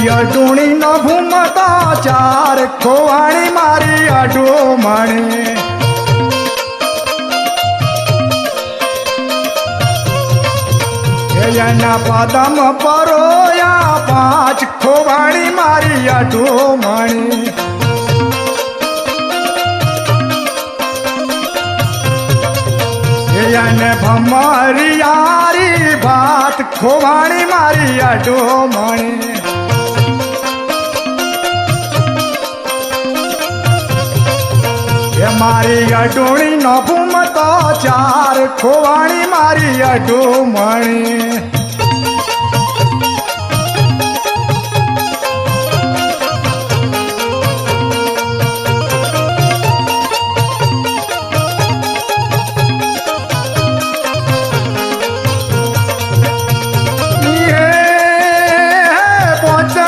अडूणी न भूमता चार खोवाणी मारी अडूमणी एना पदम परोया पांच खोवाणी मारी अडूमणी एने भमरी यारी भात खोवाणी मारी अडूमणी मारी अडूणी न भूमतो चार खोवाणी मारी अडूमणी।